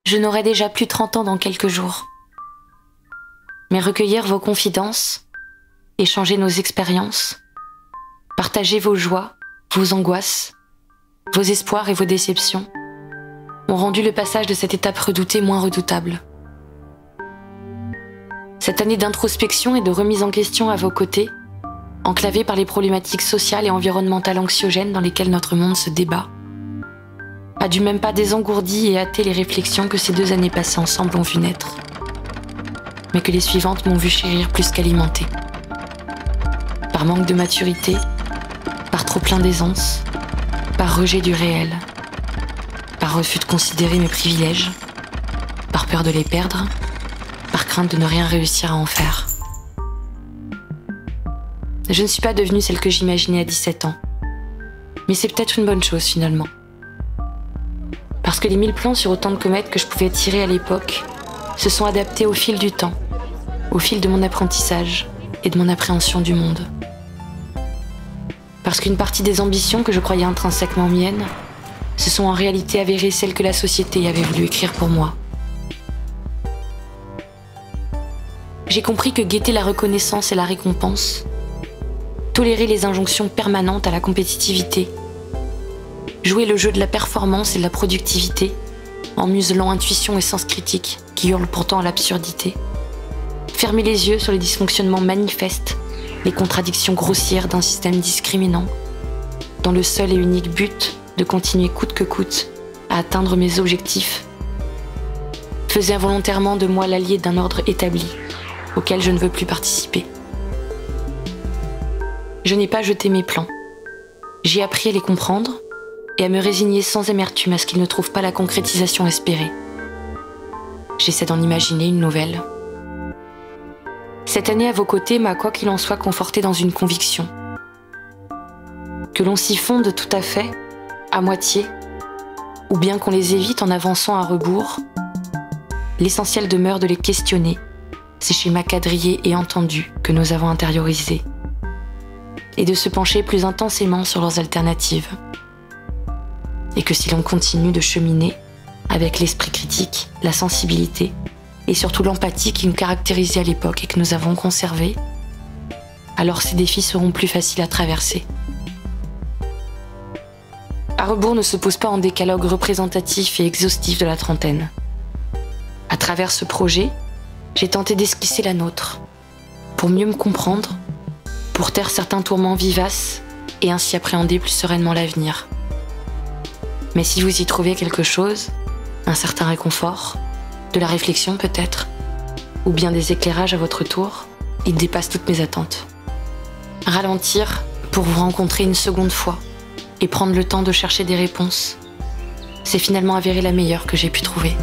Je n'aurai déjà plus 30 ans dans quelques jours. Mais recueillir vos confidences, échanger nos expériences, partager vos joies, vos angoisses, vos espoirs et vos déceptions ont rendu le passage de cette étape redoutée moins redoutable. Cette année d'introspection et de remise en question à vos côtés, enclavée par les problématiques sociales et environnementales anxiogènes dans lesquelles notre monde se débat, a dû même pas désengourdi et hâter les réflexions que ces 2 années passées ensemble ont vu naître, mais que les suivantes m'ont vu chérir plus qu'alimenter. Par manque de maturité, par trop plein d'aisance, par rejet du réel, par refus de considérer mes privilèges, par peur de les perdre, par crainte de ne rien réussir à en faire. Je ne suis pas devenue celle que j'imaginais à 17 ans, mais c'est peut-être une bonne chose finalement. Parce que les 1000 plans sur autant de comètes que je pouvais tirer à l'époque se sont adaptés au fil du temps, au fil de mon apprentissage et de mon appréhension du monde. Parce qu'une partie des ambitions que je croyais intrinsèquement miennes se sont en réalité avérées celles que la société avait voulu écrire pour moi. J'ai compris que guetter la reconnaissance et la récompense, tolérer les injonctions permanentes à la compétitivité, jouer le jeu de la performance et de la productivité, en muselant intuition et sens critique qui hurlent pourtant à l'absurdité, fermer les yeux sur les dysfonctionnements manifestes, les contradictions grossières d'un système discriminant, dans le seul et unique but de continuer coûte que coûte à atteindre mes objectifs, faisait involontairement de moi l'allié d'un ordre établi, auquel je ne veux plus participer. Je n'ai pas jeté mes plans. J'ai appris à les comprendre et à me résigner sans amertume à ce qu'ils ne trouvent pas la concrétisation espérée. J'essaie d'en imaginer une nouvelle. Cette année à vos côtés m'a, quoi qu'il en soit, conforté dans une conviction. Que l'on s'y fonde tout à fait, à moitié, ou bien qu'on les évite en avançant à rebours, l'essentiel demeure de les questionner, ces schémas quadrillés et entendus que nous avons intériorisés, et de se pencher plus intensément sur leurs alternatives. Et que si l'on continue de cheminer avec l'esprit critique, la sensibilité et surtout l'empathie qui nous caractérisait à l'époque et que nous avons conservé, alors ces défis seront plus faciles à traverser. À rebours ne se pose pas en décalogue représentatif et exhaustif de la trentaine. À travers ce projet, j'ai tenté d'esquisser la nôtre, pour mieux me comprendre, pour taire certains tourments vivaces et ainsi appréhender plus sereinement l'avenir. Mais si vous y trouvez quelque chose, un certain réconfort, de la réflexion peut-être, ou bien des éclairages à votre tour, il dépasse toutes mes attentes. Ralentir pour vous rencontrer une seconde fois et prendre le temps de chercher des réponses, c'est finalement avéré la meilleure que j'ai pu trouver.